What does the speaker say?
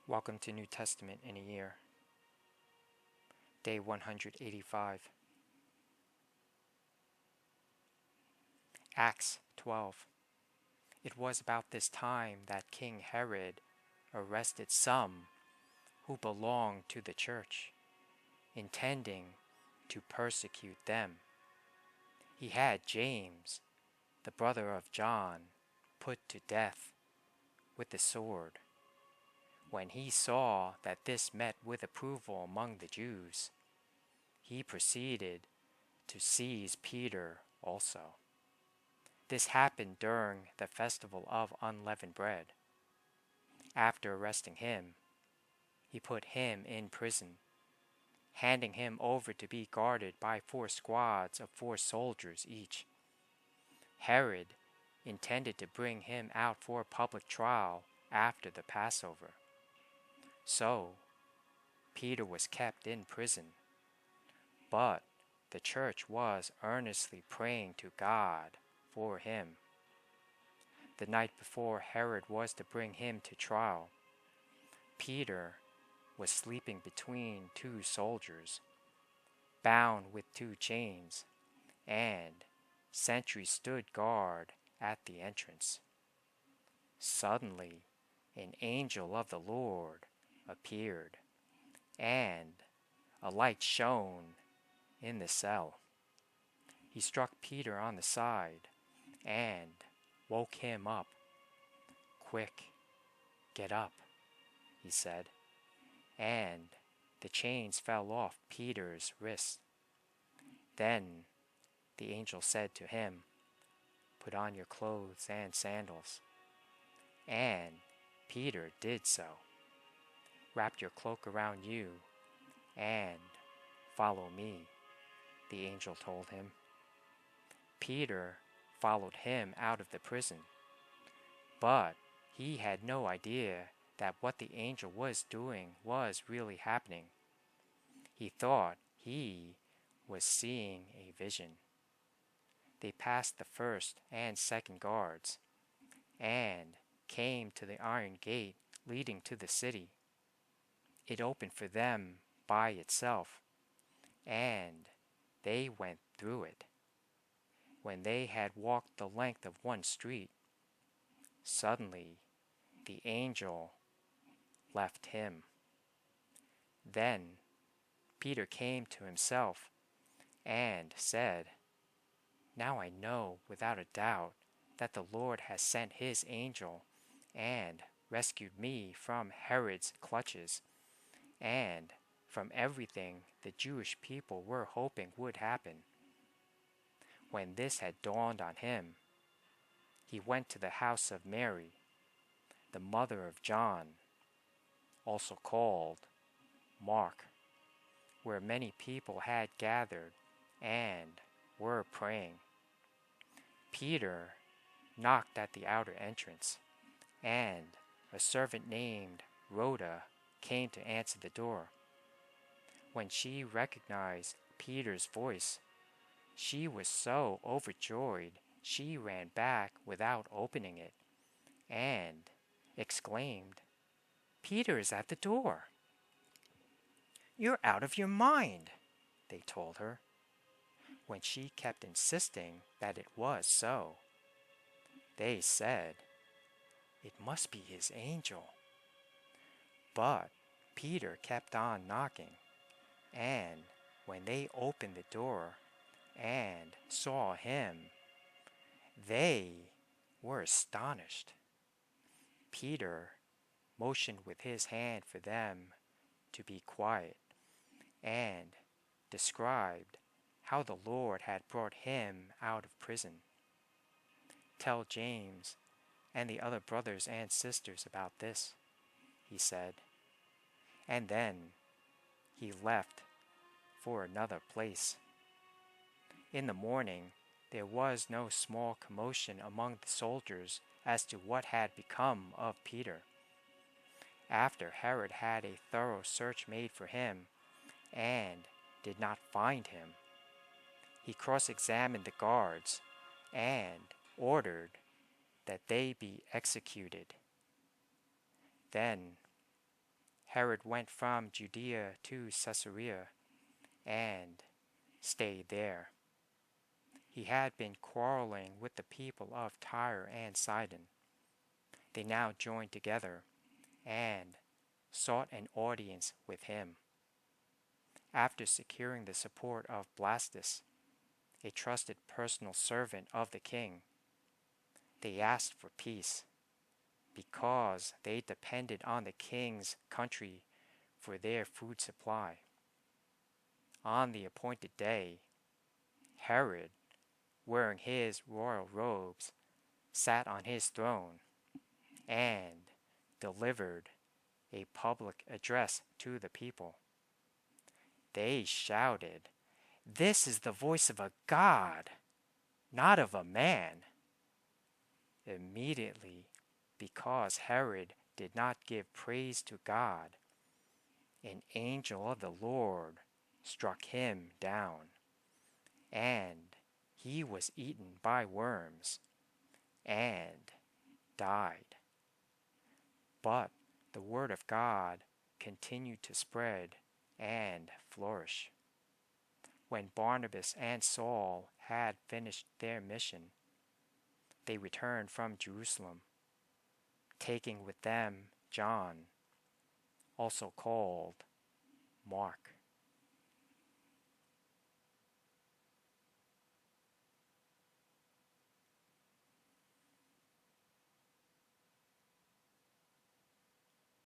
Welcome to New Testament in a Year, Day 185. Acts 12. It was about this time that King Herod arrested some who belonged to the church, intending to persecute them. He had James, the brother of John, put to death with the sword. When he saw that this met with approval among the Jews, he proceeded to seize Peter also. This happened during the festival of unleavened bread. After arresting him, he put him in prison, handing him over to be guarded by 4 squads of 4 soldiers each. Herod intended to bring him out for public trial after the Passover. So, Peter was kept in prison, but the church was earnestly praying to God for him. The night before Herod was to bring him to trial, Peter was sleeping between 2 soldiers, bound with 2 chains, and sentries stood guard at the entrance. Suddenly, an angel of the Lord appeared, and a light shone in the cell. He struck Peter on the side and woke him up. "Quick, get up," he said, and the chains fell off Peter's wrists. Then the angel said to him, "Put on your clothes and sandals." And Peter did so. "Wrap your cloak around you and follow me," the angel told him. Peter followed him out of the prison, but he had no idea that what the angel was doing was really happening. He thought he was seeing a vision. They passed the 1st and 2nd guards and came to the iron gate leading to the city. It opened for them by itself, and they went through it. When they had walked the length of one street, suddenly the angel left him. Then Peter came to himself and said, "Now I know without a doubt that the Lord has sent his angel and rescued me from Herod's clutches and from everything the Jewish people were hoping would happen." When this had dawned on him, he went to the house of Mary, the mother of John, also called Mark, where many people had gathered and were praying. Peter knocked at the outer entrance, and a servant named Rhoda came to answer the door. When she recognized Peter's voice, she was so overjoyed she ran back without opening it and exclaimed, "Peter is at the door." "You're out of your mind," they told her, when she kept insisting that it was so. They said, "It must be his angel." But Peter kept on knocking, and when they opened the door and saw him, they were astonished. Peter motioned with his hand for them to be quiet and described how the Lord had brought him out of prison. "Tell James and the other brothers and sisters about this," he said, and then he left for another place. In the morning, there was no small commotion among the soldiers as to what had become of Peter. After Herod had a thorough search made for him and did not find him, he cross-examined the guards and ordered that they be executed. Then Herod went from Judea to Caesarea and stayed there. He had been quarreling with the people of Tyre and Sidon. They now joined together and sought an audience with him. After securing the support of Blastus, a trusted personal servant of the king, they asked for peace because they depended on the king's country for their food supply. On the appointed day, Herod, wearing his royal robes, sat on his throne and delivered a public address to the people. They shouted, "This is the voice of a god, not of a man." Immediately, because Herod did not give praise to God, an angel of the Lord struck him down, and he was eaten by worms and died. But the word of God continued to spread and flourish. When Barnabas and Saul had finished their mission, they returned from Jerusalem, taking with them John, also called Mark.